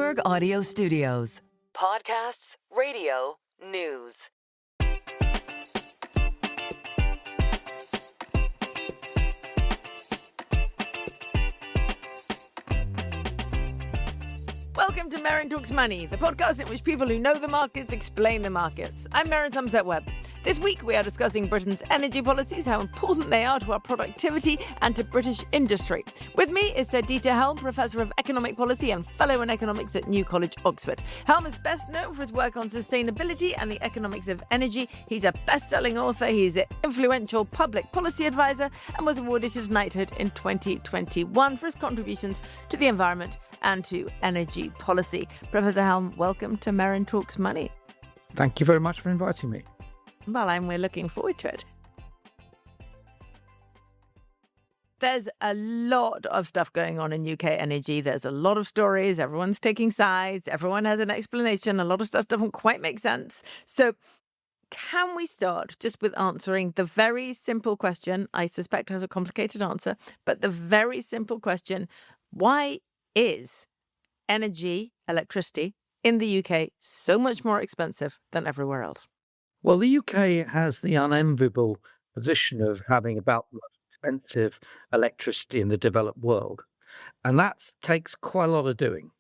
Bloomberg Audio Studios. Podcasts, radio, news. Welcome to Merryn Talks Money, the podcast in which people who know the markets explain the markets. I'm Merryn Somerset Webb. This week we are discussing Britain's energy policies, how important they are to our productivity and to British industry. With me is Sir Dieter Helm, Professor of Economic Policy and Fellow in Economics at New College, Oxford. Helm is best known for his work on sustainability and the economics of energy. He's a best-selling author, he's an influential public policy advisor, and was awarded his knighthood in 2021 for his contributions to the environment and to energy policy. Professor Helm, welcome to Merryn Talks Money. Thank you very much for inviting me. Well, we're looking forward to it. There's a lot of stuff going on in UK energy. There's a lot of stories. Everyone's taking sides. Everyone has an explanation. A lot of stuff doesn't quite make sense. So can we start just with answering the very simple question? I suspect has a complicated answer, but the very simple question, why is energy, electricity, in the UK so much more expensive than everywhere else? Well, the UK has the unenviable position of having about the most expensive electricity in the developed world. And that takes quite a lot of doing.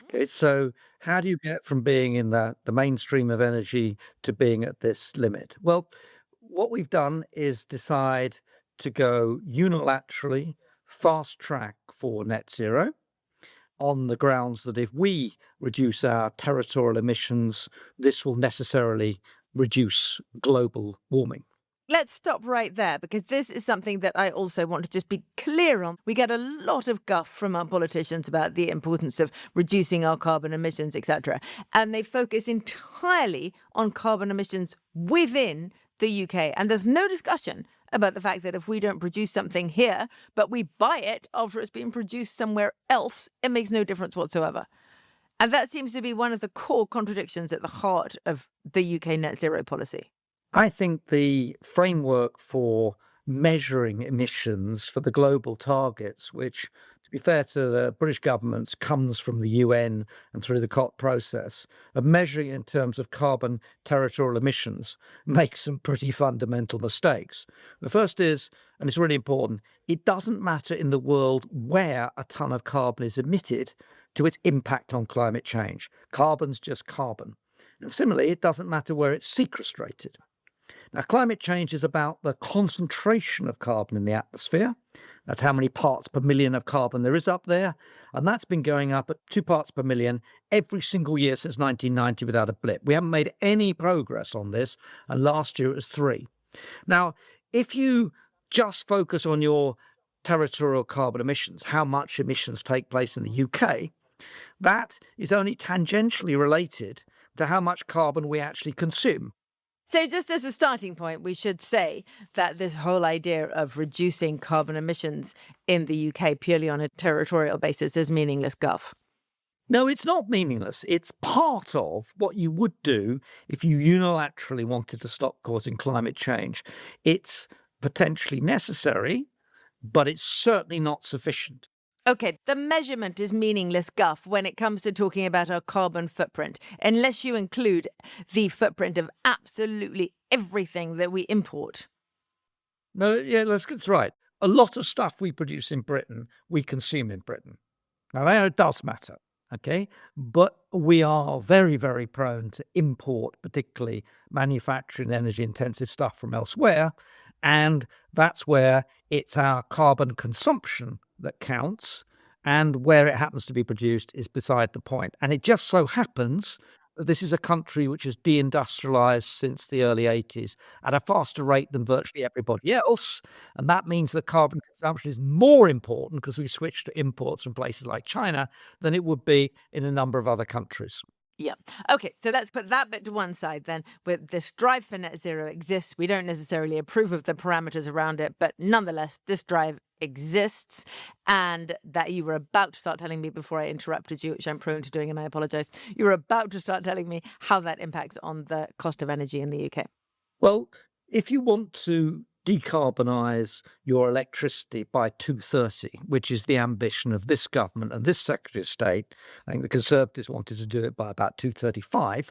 Okay, so how do you get from being in the mainstream of energy to being at this limit? Well, what we've done is decide to go unilaterally fast track for net zero, on the grounds that if we reduce our territorial emissions, this will necessarily reduce global warming. Let's stop right there, because this is something that I also want to just be clear on. We get a lot of guff from our politicians about the importance of reducing our carbon emissions, etc. And they focus entirely on carbon emissions within the UK. And there's no discussion about the fact that if we don't produce something here, but we buy it after it's been produced somewhere else, it makes no difference whatsoever. And that seems to be one of the core contradictions at the heart of the UK net zero policy. I think the framework for measuring emissions for the global targets, which, to be fair to the British governments, comes from the UN and through the COP process, of measuring in terms of carbon territorial emissions, makes some pretty fundamental mistakes. The first is, and it's really important, it doesn't matter in the world where a ton of carbon is emitted to its impact on climate change. Carbon's just carbon. And similarly, it doesn't matter where it's sequestrated. Now, climate change is about the concentration of carbon in the atmosphere. That's how many parts per million of carbon there is up there. And that's been going up at 2 parts per million every single year since 1990 without a blip. We haven't made any progress on this. And last year it was 3. Now, if you just focus on your territorial carbon emissions, how much emissions take place in the UK, that is only tangentially related to how much carbon we actually consume. So just as a starting point, we should say that this whole idea of reducing carbon emissions in the UK purely on a territorial basis is meaningless guff. No, it's not meaningless. It's part of what you would do if you unilaterally wanted to stop causing climate change. It's potentially necessary, but it's certainly not sufficient. OK, the measurement is meaningless guff when it comes to talking about our carbon footprint, unless you include the footprint of absolutely everything that we import. No, yeah, that's right. A lot of stuff we produce in Britain, we consume in Britain. Now, it does matter, OK? But we are very, very prone to import, particularly manufacturing energy-intensive stuff from elsewhere. And that's where it's our carbon consumption that counts, and where it happens to be produced is beside the point. And it just so happens that this is a country which has deindustrialized since the early 80s at a faster rate than virtually everybody else. And that means that carbon consumption is more important because we switched to imports from places like China than it would be in a number of other countries. Yeah. OK, so let's put that bit to one side then. With this drive for net zero exists. We don't necessarily approve of the parameters around it, but nonetheless, this drive exists. And that you were about to start telling me before I interrupted you, which I'm prone to doing, and I apologise. You were about to start telling me how that impacts on the cost of energy in the UK. Well, if you want to decarbonise your electricity by 2030, which is the ambition of this government and this Secretary of State. I think the Conservatives wanted to do it by about 2035.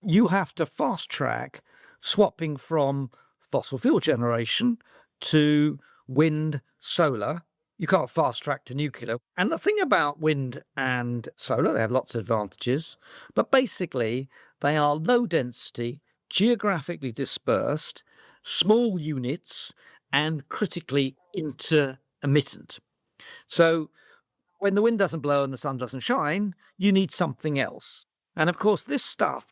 You have to fast track swapping from fossil fuel generation to wind, solar. You can't fast track to nuclear. And the thing about wind and solar, they have lots of advantages, but basically they are low density, geographically dispersed, small units, and critically intermittent. So when the wind doesn't blow and the sun doesn't shine, you need something else. And of course, this stuff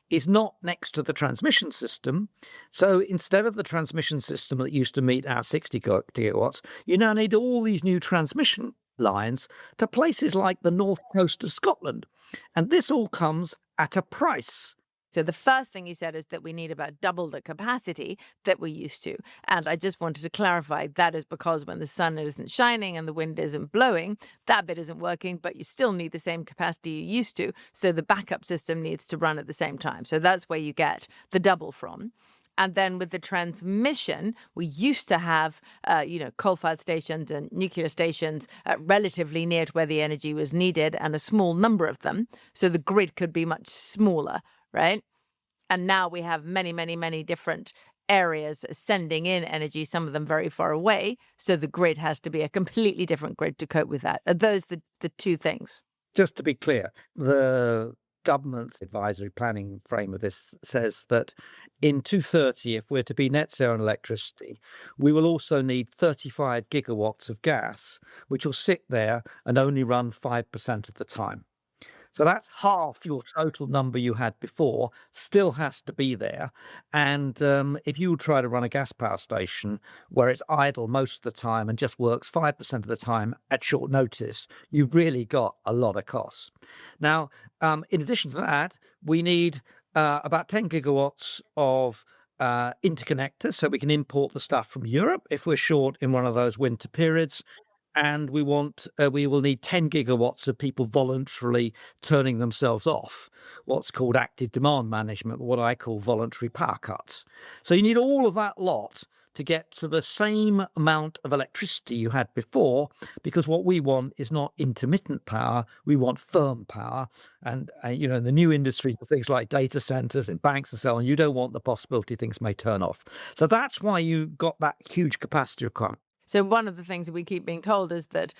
is not next to the transmission system. So instead of the transmission system that used to meet our 60 gigawatts, you now need all these new transmission lines to places like the north coast of Scotland. And this all comes at a price. So the first thing you said is that we need about double the capacity that we used to. And I just wanted to clarify that is because when the sun isn't shining and the wind isn't blowing, that bit isn't working, but you still need the same capacity you used to. So the backup system needs to run at the same time. So that's where you get the double from. And then with the transmission, we used to have, coal-fired stations and nuclear stations relatively near to where the energy was needed and a small number of them. So the grid could be much smaller, right? And now we have many, many, many different areas sending in energy, some of them very far away. So the grid has to be a completely different grid to cope with that. Are those the two things? Just to be clear, the government's advisory planning frame of this says that in 2030, if we're to be net zero on electricity, we will also need 35 gigawatts of gas, which will sit there and only run 5% of the time. So that's half your total number you had before, still has to be there. And if you try to run a gas power station where it's idle most of the time and just works 5% of the time at short notice, you've really got a lot of costs. Now, in addition to that, we need about 10 gigawatts of interconnectors, so we can import the stuff from Europe if we're short in one of those winter periods. And we will need 10 gigawatts of people voluntarily turning themselves off, what's called active demand management, what I call voluntary power cuts. So you need all of that lot to get to the same amount of electricity you had before, because what we want is not intermittent power, we want firm power. And, in the new industry, things like data centers and banks and so on, you don't want the possibility things may turn off. So that's why you got that huge capacity requirement. So one of the things that we keep being told is that,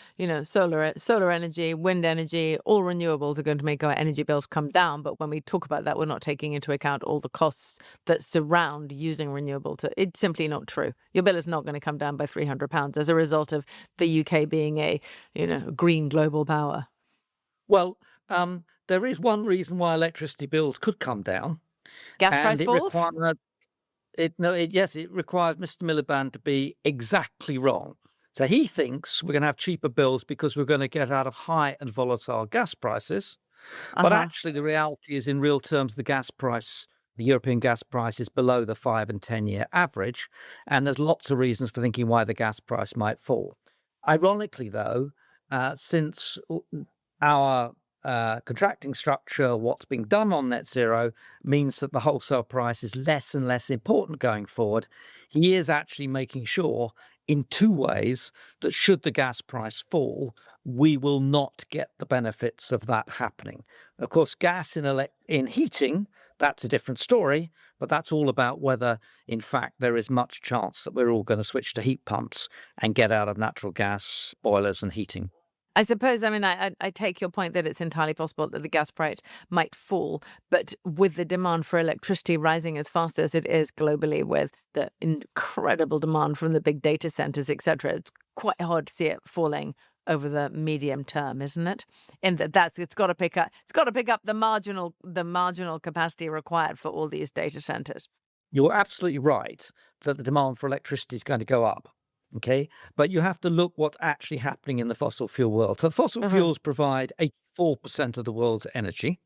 solar energy, wind energy, all renewables are going to make our energy bills come down. But when we talk about that, we're not taking into account all the costs that surround using renewable. It's simply not true. Your bill is not going to come down by £300 as a result of the UK being a, green global power. Well, there is one reason why electricity bills could come down. Gas price falls? It requires Mr. Miliband to be exactly wrong. So he thinks we're going to have cheaper bills because we're going to get out of high and volatile gas prices. But actually, the reality is, in real terms, the European gas price is below the 5 and 10-year average. And there's lots of reasons for thinking why the gas price might fall. Ironically, though, since our contracting structure, what's being done on net zero means that the wholesale price is less and less important going forward. He is actually making sure in two ways that should the gas price fall, we will not get the benefits of that happening. Of course, gas in heating, that's a different story, but that's all about whether, in fact, there is much chance that we're all going to switch to heat pumps and get out of natural gas boilers and heating. I suppose, I take your point that it's entirely possible that the gas price might fall, but with the demand for electricity rising as fast as it is globally, with the incredible demand from the big data centers, etc., it's quite hard to see it falling over the medium term, isn't it? In that it's got to pick up the marginal capacity required for all these data centers. You're absolutely right that the demand for electricity is going to go up. Okay, but you have to look what's actually happening in the fossil fuel world. So fossil fuels provide 84% of the world's energy.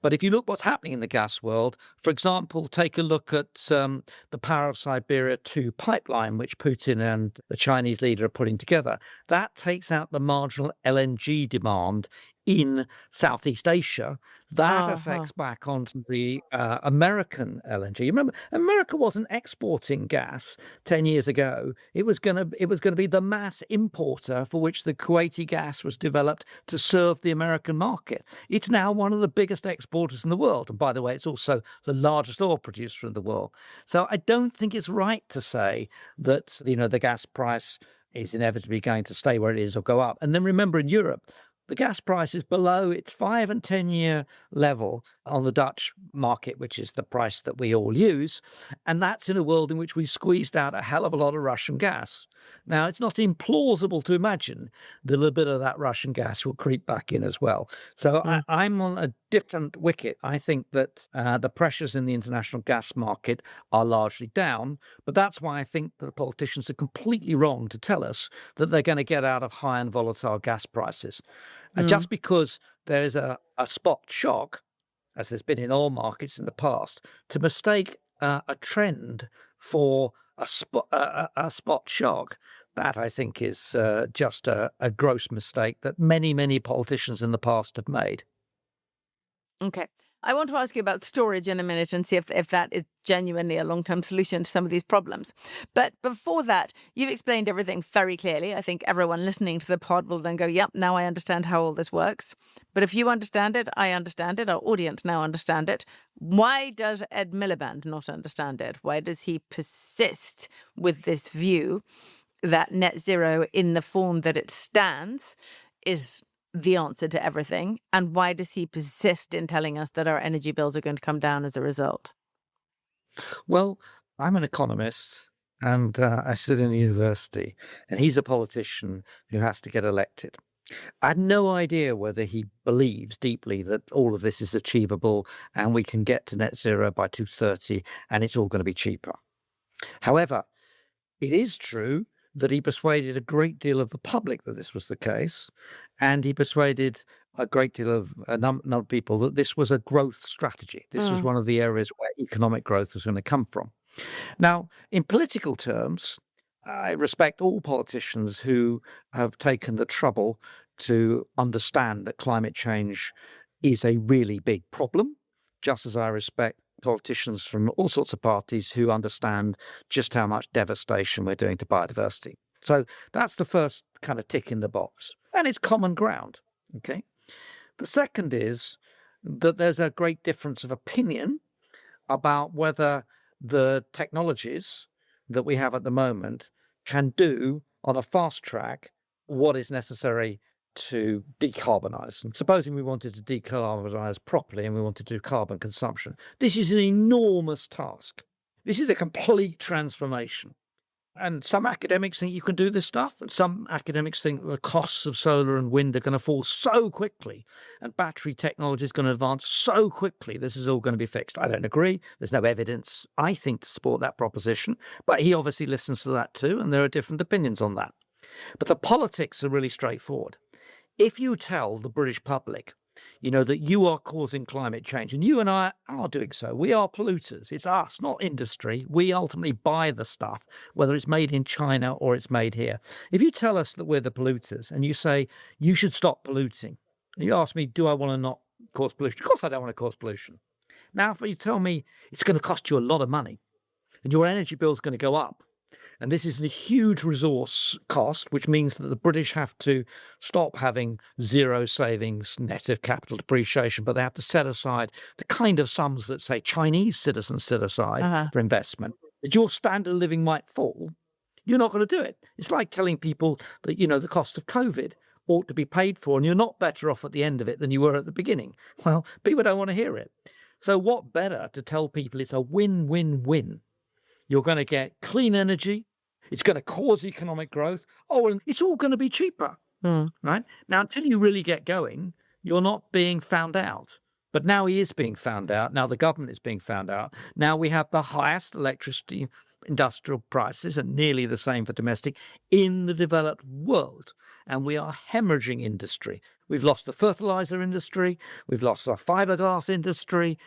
But if you look what's happening in the gas world, for example, take a look at the Power of Siberia 2 pipeline, which Putin and the Chinese leader are putting together. That takes out the marginal LNG demand in Southeast Asia, that affects back onto the American LNG. Remember, America wasn't exporting gas 10 years ago. It was going to be the mass importer for which the Kuwaiti gas was developed to serve the American market. It's now one of the biggest exporters in the world. And by the way, it's also the largest oil producer in the world. So I don't think it's right to say that, the gas price is inevitably going to stay where it is or go up. And then remember, in Europe, the gas price is below its 5 and 10-year level on the Dutch market, which is the price that we all use. And that's in a world in which we squeezed out a hell of a lot of Russian gas. Now, it's not implausible to imagine that a little bit of that Russian gas will creep back in as well. So I'm on a different wicket. I think that the pressures in the international gas market are largely down. But that's why I think that the politicians are completely wrong to tell us that they're going to get out of high and volatile gas prices. And just because there is a spot shock, as there's been in oil markets in the past, to mistake a trend for a spot shock, that I think is just a gross mistake that many, many politicians in the past have made. Okay. I want to ask you about storage in a minute and see if that is genuinely a long-term solution to some of these problems. But before that, you've explained everything very clearly. I think everyone listening to the pod will then go, yep, now I understand how all this works. But if you understand it, I understand it, our audience now understand it. Why does Ed Miliband not understand it? Why does he persist with this view that net zero in the form that it stands is the answer to everything? And why does he persist in telling us that our energy bills are going to come down as a result? Well, I'm an economist and I sit in a university, and he's a politician who has to get elected. I had no idea whether he believes deeply that all of this is achievable and we can get to net zero by 2030 and it's all going to be cheaper. However, it is true that he persuaded a great deal of the public that this was the case, and he persuaded a great deal of a number of people that this was a growth strategy. This was one of the areas where economic growth was going to come from. Now, in political terms, I respect all politicians who have taken the trouble to understand that climate change is a really big problem, just as I respect politicians from all sorts of parties who understand just how much devastation we're doing to biodiversity. So that's the first kind of tick in the box. And it's common ground. Okay. The second is that there's a great difference of opinion about whether the technologies that we have at the moment can do on a fast track what is necessary to decarbonize. And supposing we wanted to decarbonize properly and we wanted to do carbon consumption, this is an enormous task. This is a complete transformation. And some academics think you can do this stuff, and some academics think the costs of solar and wind are going to fall so quickly, and battery technology is going to advance so quickly, this is all going to be fixed. I don't agree. There's no evidence, I think, to support that proposition, but he obviously listens to that too, and there are different opinions on that. But the politics are really straightforward. If you tell the British public, that you are causing climate change, and you and I are doing so, we are polluters. It's us, not industry. We ultimately buy the stuff, whether it's made in China or it's made here. If you tell us that we're the polluters and you say you should stop polluting, and you ask me, do I want to not cause pollution? Of course I don't want to cause pollution. Now, if you tell me it's going to cost you a lot of money and your energy bill is going to go up, and this is a huge resource cost, which means that the British have to stop having zero savings net of capital depreciation, but they have to set aside the kind of sums that, say, Chinese citizens set aside for investment, that your standard of living might fall. You're not going to do it. It's like telling people that, the cost of COVID ought to be paid for, and you're not better off at the end of it than you were at the beginning. Well, people don't want to hear it. So what better to tell people it's a win-win-win? You're going to get clean energy. It's going to cause economic growth. Oh, and it's all going to be cheaper, right? Now, until you really get going, you're not being found out. But now he is being found out. Now the government is being found out. Now we have the highest electricity industrial prices, and nearly the same for domestic, in the developed world. And we are hemorrhaging industry. We've lost the fertilizer industry. We've lost our fiberglass industry.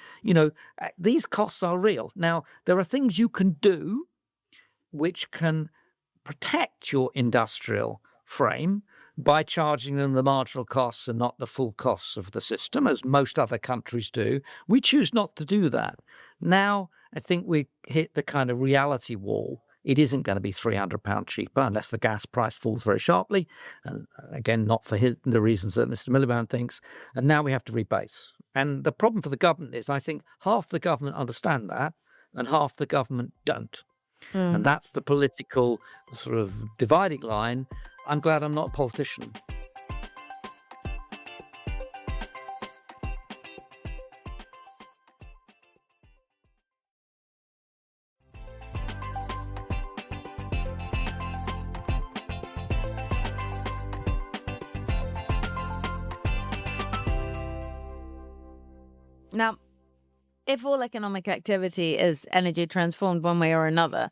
These costs are real. Now, there are things you can do which can protect your industrial frame by charging them the marginal costs and not the full costs of the system, as most other countries do. We choose not to do that. Now, I think we hit the kind of reality wall. It isn't going to be £300 cheaper unless the gas price falls very sharply. And again, not for the reasons that Mr. Miliband thinks. And now we have to rebase. And the problem for the government is I think half the government understand that and half the government don't. And that's the political sort of dividing line. I'm glad I'm not a politician. Now, if all economic activity is energy transformed one way or another,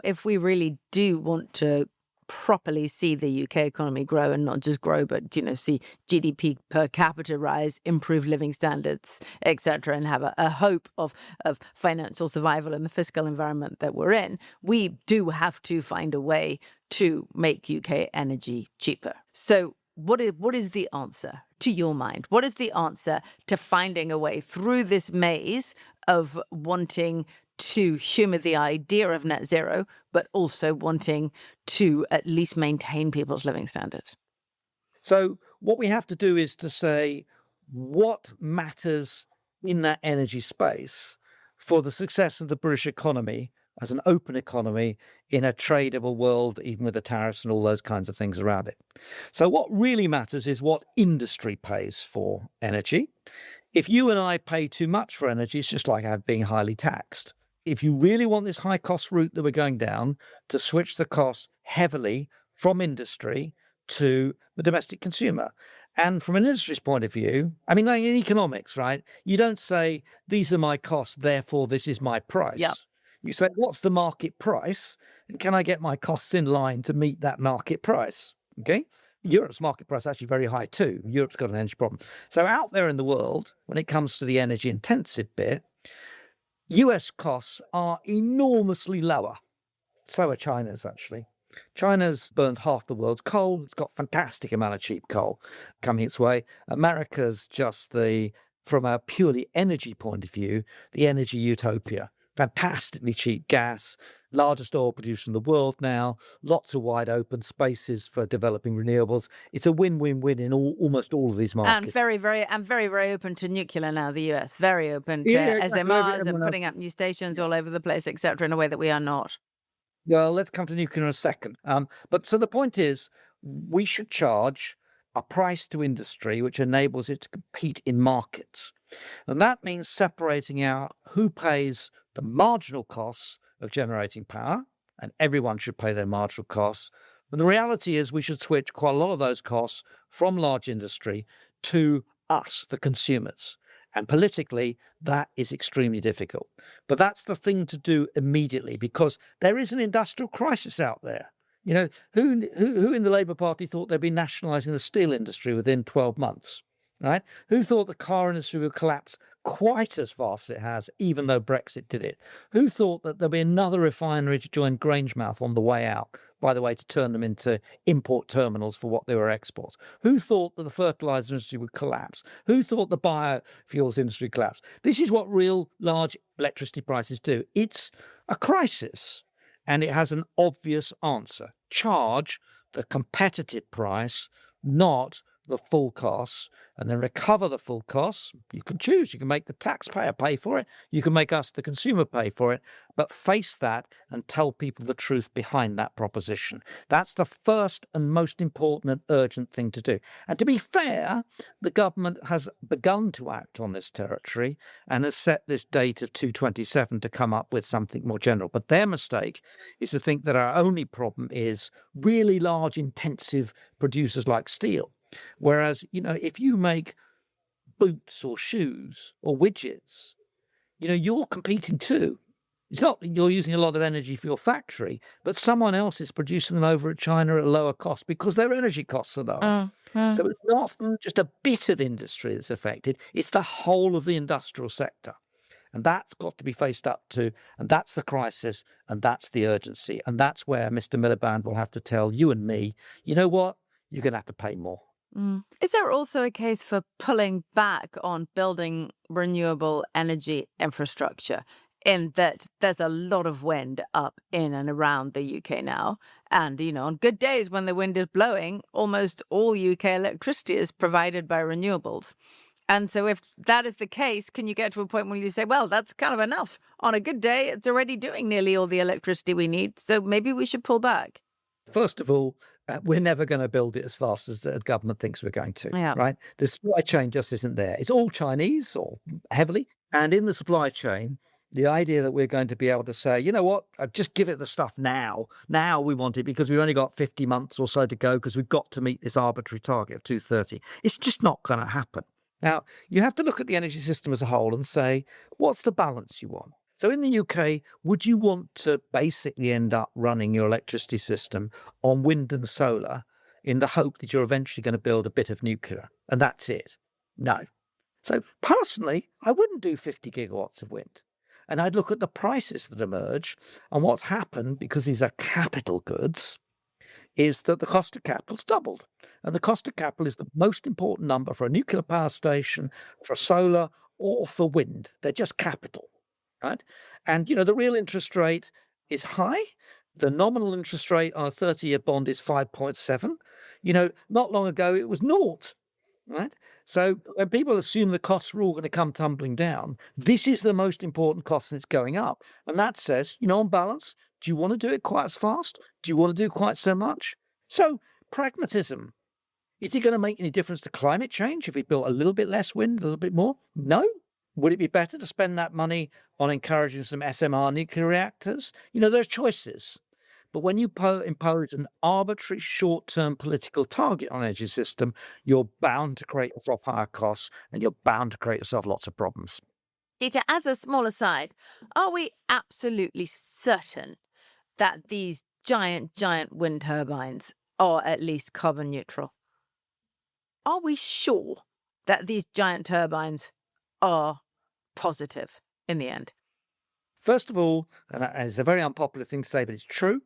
if we really do want to properly see the UK economy grow and not just grow, but, see GDP per capita rise, improve living standards, etc., and have a hope of financial survival in the fiscal environment that we're in, we do have to find a way to make UK energy cheaper. So what is the answer to your mind? What is the answer to finding a way through this maze of wanting to humour the idea of net zero, but also wanting to at least maintain people's living standards? So what we have to do is to say what matters in that energy space for the success of the British economy as an open economy in a tradable world, even with the tariffs and all those kinds of things around it. So what really matters is what industry pays for energy. If you and I pay too much for energy, it's just like being highly taxed. If you really want this high cost route that we're going down, to switch the cost heavily from industry to the domestic consumer. And from an industry's point of view, I mean, like in economics, right? You don't say, these are my costs, therefore this is my price. Yep. You say, what's the market price? And can I get my costs in line to meet that market price? Okay. Europe's market price is actually very high too. Europe's got an energy problem. So out there in the world, when it comes to the energy intensive bit, US costs are enormously lower. So are China's actually. China's burned half the world's coal. It's got a fantastic amount of cheap coal coming its way. America's just from a purely energy point of view, the energy utopia. Fantastically cheap gas, largest oil producer in the world now, lots of wide open spaces for developing renewables. It's a win-win-win in almost all of these markets. And very, very open to nuclear now, the US. Very open to SMRs and putting up new stations all over the place, etc., in a way that we are not. Well, let's come to nuclear in a second. But so the point is, we should charge a price to industry which enables it to compete in markets. And that means separating out who pays the marginal costs of generating power, and everyone should pay their marginal costs. And the reality is we should switch quite a lot of those costs from large industry to us, the consumers. And politically, that is extremely difficult. But that's the thing to do immediately, because there is an industrial crisis out there. Who in the Labour Party thought they'd be nationalising the steel industry within 12 months? Right? Who thought the car industry would collapse quite as fast as it has, even though Brexit did it? Who thought that there'd be another refinery to join Grangemouth on the way out, by the way, to turn them into import terminals for what they were exports? Who thought that the fertilizer industry would collapse? Who thought the biofuels industry collapsed? This is what real large electricity prices do. It's a crisis, and it has an obvious answer. Charge the competitive price, not the full costs, and then recover the full costs. You can choose. You can make the taxpayer pay for it. You can make us, the consumer, pay for it. But face that and tell people the truth behind that proposition. That's the first and most important and urgent thing to do. And to be fair, the government has begun to act on this territory and has set this date of 2027 to come up with something more general. But their mistake is to think that our only problem is really large, intensive producers like steel. Whereas, if you make boots or shoes or widgets, you're competing too. It's not that you're using a lot of energy for your factory, but someone else is producing them over at China at a lower cost because their energy costs are lower. So it's not just a bit of industry that's affected, it's the whole of the industrial sector. And that's got to be faced up to, and that's the crisis, and that's the urgency. And that's where Mr. Miliband will have to tell you and me, you know what? you're going to have to pay more. Is there also a case for pulling back on building renewable energy infrastructure, in that there's a lot of wind up in and around the UK now? And, on good days when the wind is blowing, almost all UK electricity is provided by renewables. And so if that is the case, can you get to a point where you say, well, that's kind of enough. On a good day, it's already doing nearly all the electricity we need, so maybe we should pull back? First of all, we're never going to build it as fast as the government thinks we're going to, Yeah. right? The supply chain just isn't there. It's all Chinese, or heavily. And in the supply chain, the idea that we're going to be able to say, you know what, just give it the stuff now. Now we want it because we've only got 50 months or so to go because we've got to meet this arbitrary target of 230. It's just not going to happen. Now, you have to look at the energy system as a whole and say, what's the balance you want? So in the UK, would you want to basically end up running your electricity system on wind and solar in the hope that you're eventually going to build a bit of nuclear? And that's it? No. So personally, I wouldn't do 50 gigawatts of wind. And I'd look at the prices that emerge. And what's happened, because these are capital goods, is that the cost of capital's doubled. And the cost of capital is the most important number for a nuclear power station, for solar, or for wind. They're just capital, right? And, the real interest rate is high. The nominal interest rate on a 30-year bond is 5.7. Not long ago, it was naught, right? So when people assume the costs are all going to come tumbling down, this is the most important cost and it's going up. And that says, on balance, do you want to do it quite as fast? Do you want to do quite so much? So pragmatism. Is it going to make any difference to climate change if we built a little bit less wind, a little bit more? No. Would it be better to spend that money on encouraging some SMR nuclear reactors? There's choices. But when you impose an arbitrary short-term political target on an energy system, you're bound to create yourself higher costs and you're bound to create yourself lots of problems. Dieter, as a small aside, are we absolutely certain that these giant wind turbines are at least carbon neutral? Are we sure that these giant turbines are positive in the end? First of all, and that is a very unpopular thing to say, but it's true,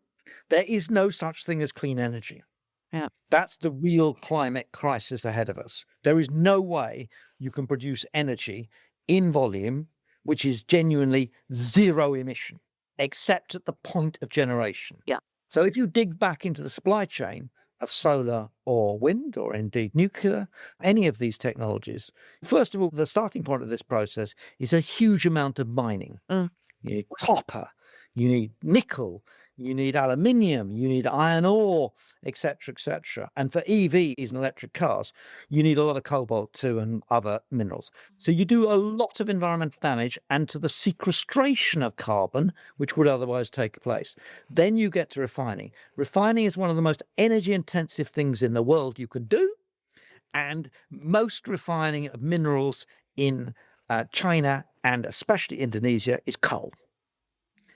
there is no such thing as clean energy. Yeah. That's the real climate crisis ahead of us. There is no way you can produce energy in volume which is genuinely zero emission, except at the point of generation. Yeah. So if you dig back into the supply chain of solar or wind or indeed nuclear, any of these technologies, first of all, the starting point of this process is a huge amount of mining. You need copper, you need nickel, you need aluminium, you need iron ore, etc., etc. And for EVs and electric cars, you need a lot of cobalt too and other minerals. So you do a lot of environmental damage and to the sequestration of carbon, which would otherwise take place. Then you get to refining. Refining is one of the most energy intensive things in the world you could do. And most refining of minerals in China and especially Indonesia is coal.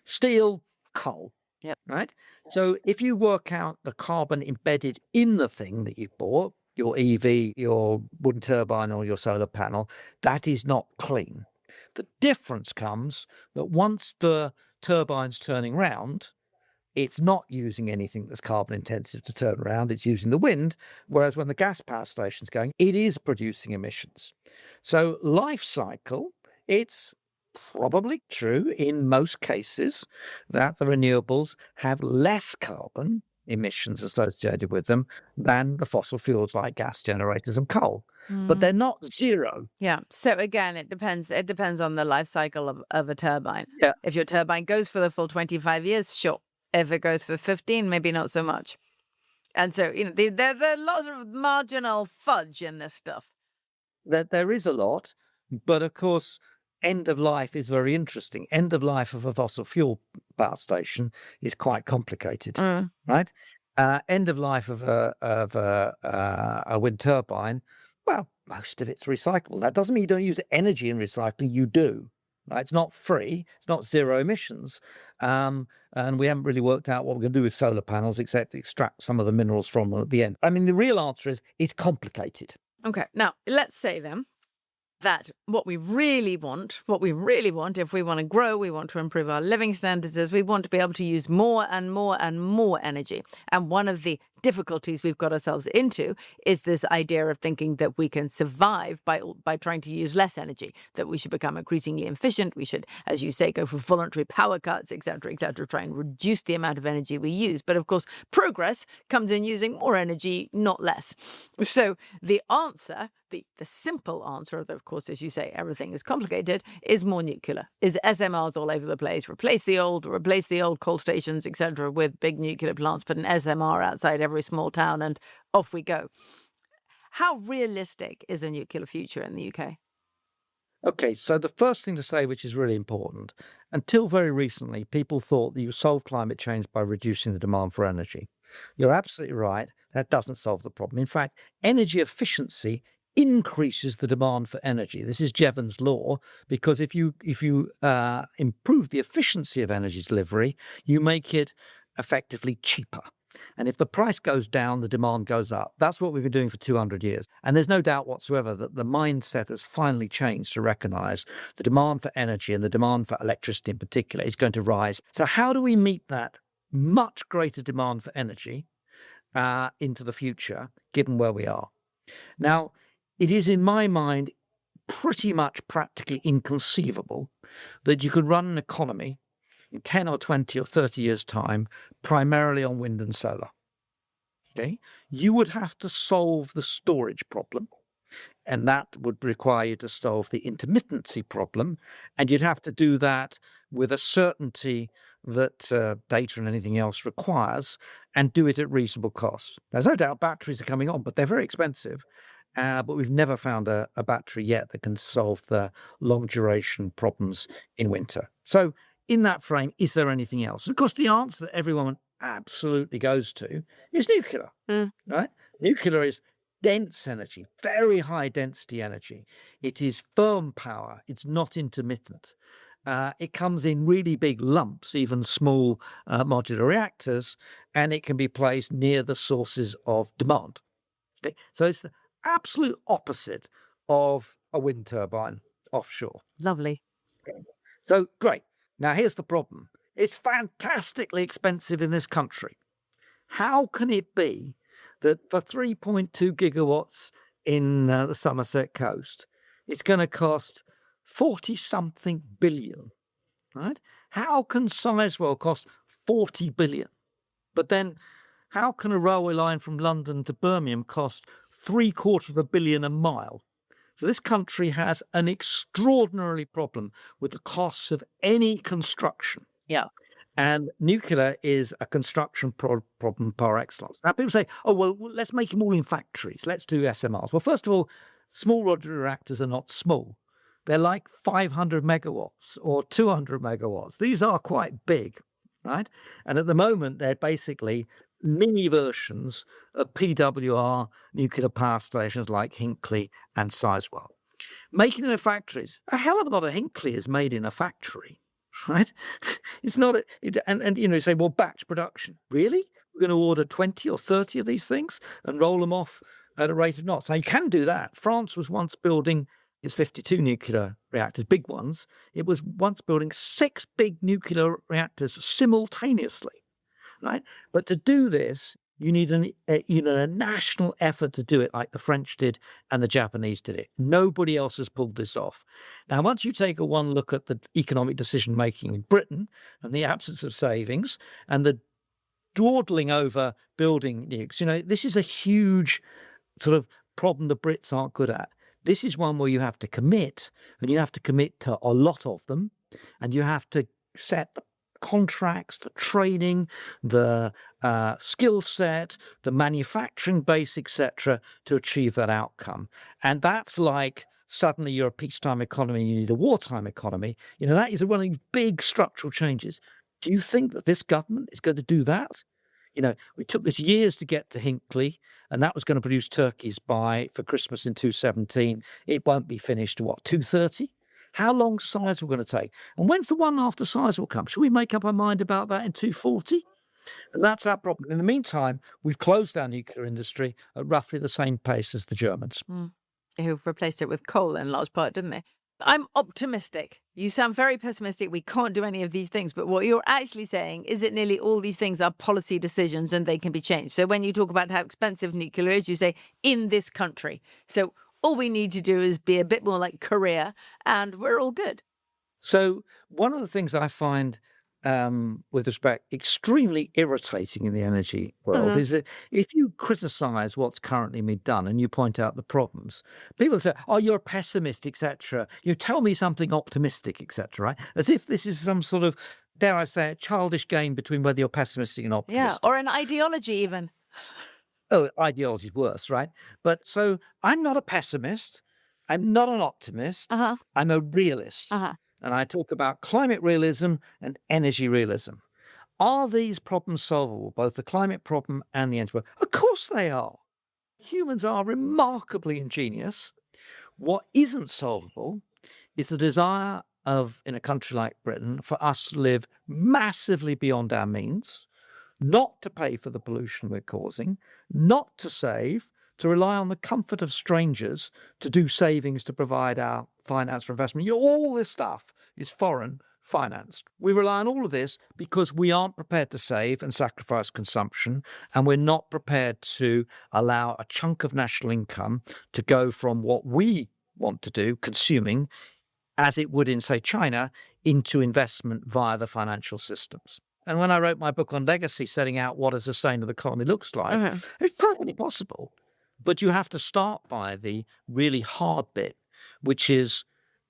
Steel, coal. Yep. Right. So if you work out the carbon embedded in the thing that you bought, your EV, your wind turbine or your solar panel, that is not clean. The difference comes that once the turbine's turning round, it's not using anything that's carbon intensive to turn around. It's using the wind. Whereas when the gas power station's going, it is producing emissions. So life cycle, it's probably true in most cases that the renewables have less carbon emissions associated with them than the fossil fuels like gas generators and coal. But they're not zero. Yeah. So again, it depends on the life cycle of a turbine. Yeah. If your turbine goes for the full 25 years, sure. If it goes for 15, maybe not so much. And so, there are lots of marginal fudge in this stuff. There is a lot, but of course, end of life is very interesting. End of life of a fossil fuel power station is quite complicated, right? End of life of a wind turbine, well, most of it's recyclable. That doesn't mean you don't use energy in recycling. You do. Right? It's not free. It's not zero emissions. And we haven't really worked out what we're going to do with solar panels except extract some of the minerals from them at the end. I mean, the real answer is it's complicated. Okay. Now, let's say then that what we really want, if we want to grow, we want to improve our living standards, is we want to be able to use more and more and more energy. And one of the difficulties we've got ourselves into is this idea of thinking that we can survive by trying to use less energy, that we should become increasingly efficient. We should, as you say, go for voluntary power cuts, et cetera, try and reduce the amount of energy we use. But of course, progress comes in using more energy, not less. So the answer, the simple answer, of course, as you say, everything is complicated, is more nuclear, is SMRs all over the place. Replace the old coal stations, etc., with big nuclear plants, put an SMR outside every small town, and off we go. How realistic is a nuclear future in the UK? Okay, so the first thing to say, which is really important, until very recently, people thought that you solve climate change by reducing the demand for energy. You're absolutely right. That doesn't solve the problem. In fact, energy efficiency increases the demand for energy. This is Jevons law, because if you improve the efficiency of energy delivery, you make it effectively cheaper. And if the price goes down, the demand goes up. That's what we've been doing for 200 years. And there's no doubt whatsoever that the mindset has finally changed to recognize the demand for energy and the demand for electricity in particular is going to rise. So how do we meet that much greater demand for energy into the future, given where we are? Now, it is, in my mind, pretty much practically inconceivable that you could run an economy in 10 or 20 or 30 years' time, primarily on wind and solar. Okay, you would have to solve the storage problem, and that would require you to solve the intermittency problem, and you'd have to do that with a certainty that data and anything else requires, and do it at reasonable costs. There's no doubt batteries are coming on, but they're very expensive. But we've never found a battery yet that can solve the long duration problems in winter. So in that frame, is there anything else? Of course, the answer that everyone absolutely goes to is nuclear, right? Nuclear is dense energy, very high density energy. It is firm power. It's not intermittent. It comes in really big lumps, even small modular reactors, and it can be placed near the sources of demand. Okay? So it's the absolute opposite of a wind turbine offshore. Lovely. So great. Now, here's the problem. It's fantastically expensive in this country. How can it be that for 3.2 gigawatts in the Somerset coast, it's going to cost 40-something billion, right? How can Sizewell cost 40 billion? But then how can a railway line from London to Birmingham cost $750 million a mile? So this country has an extraordinary problem with the costs of any construction. Yeah. And nuclear is a construction problem par excellence. Now, people say, oh, well, let's make them all in factories. Let's do SMRs. Well, first of all, small modular reactors are not small. They're like 500 megawatts or 200 megawatts. These are quite big, right? And at the moment, they're basically mini versions of PWR nuclear power stations like Hinkley and Sizewell. Making them in factories, a hell of a lot of Hinkley is made in a factory, right? It's not, and you say, well, batch production. Really? We're going to order 20 or 30 of these things and roll them off at a rate of knots. Now, you can do that. France was once building its 52 nuclear reactors, big ones. It was once building 6 big nuclear reactors simultaneously. Right, but to do this, you need a national effort to do it, like the French did and the Japanese did it. Nobody else has pulled this off. Now, once you take one look at the economic decision making in Britain and the absence of savings and the dawdling over building nukes, this is a huge sort of problem the Brits aren't good at. This is one where you have to commit, and you have to commit to a lot of them, and you have to set the contracts, the training, the skill set, the manufacturing base, etc., to achieve that outcome. And that's like suddenly you're a peacetime economy and you need a wartime economy. That is one of these big structural changes. Do you think that this government is going to do that? We took this years to get to Hinkley, and that was going to produce turkeys for Christmas in 2017. It won't be finished to 2030? How long Sizewell going to take? And when's the one after Sizewell come? Should we make up our mind about that in 2040? And that's our problem. In the meantime, we've closed our nuclear industry at roughly the same pace as the Germans. Who replaced it with coal in large part, didn't they? I'm optimistic. You sound very pessimistic. We can't do any of these things. But what you're actually saying is that nearly all these things are policy decisions and they can be changed. So when you talk about how expensive nuclear is, you say in this country. So all we need to do is be a bit more like Korea and we're all good. So one of the things I find with respect, extremely irritating in the energy world is that if you criticize what's currently being done and you point out the problems, people say, oh, you're a pessimist, etc. You tell me something optimistic, etc. Right? As if this is some sort of, dare I say, a childish game between whether you're pessimistic and optimistic. Yeah, or an ideology even. Oh, ideology is worse, right? But so I'm not a pessimist. I'm not an optimist. I'm a realist. And I talk about climate realism and energy realism. Are these problems solvable, both the climate problem and the energy problem? Of course they are. Humans are remarkably ingenious. What isn't solvable is the desire of, in a country like Britain, for us to live massively beyond our means, not to pay for the pollution we're causing, not to save, to rely on the comfort of strangers to do savings to provide our finance for investment. All this stuff is foreign financed. We rely on all of this because we aren't prepared to save and sacrifice consumption, and we're not prepared to allow a chunk of national income to go from what we want to do, consuming, as it would in, say, China, into investment via the financial systems. And when I wrote my book on legacy, setting out what a sustainable economy looks like, it's perfectly possible. But you have to start by the really hard bit, which is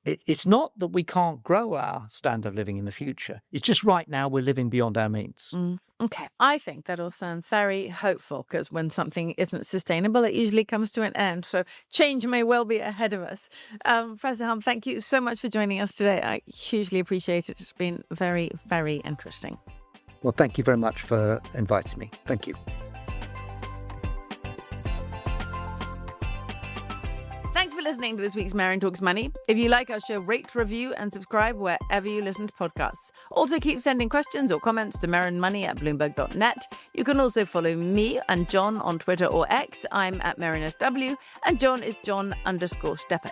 it's not that we can't grow our standard of living in the future. It's just right now we're living beyond our means. Okay, I think that all sounds very hopeful because when something isn't sustainable, it usually comes to an end. So change may well be ahead of us. Professor Helm, thank you so much for joining us today. I hugely appreciate it. It's been very, very interesting. Well, thank you very much for inviting me. Thank you. Thanks for listening to this week's Merryn Talks Money. If you like our show, rate, review and subscribe wherever you listen to podcasts. Also keep sending questions or comments to merrynmoney@bloomberg.net. You can also follow me and John on Twitter or X. I'm at MerrynSW and John is John_Stepek.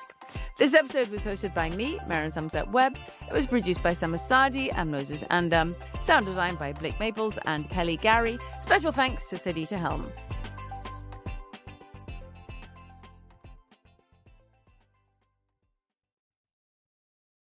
This episode was hosted by me, Merryn Somerset Webb. It was produced by Summer Sadi and Moses Andam. Sound designed by Blake Maples and Kelly Gary. Special thanks to Dieter Helm.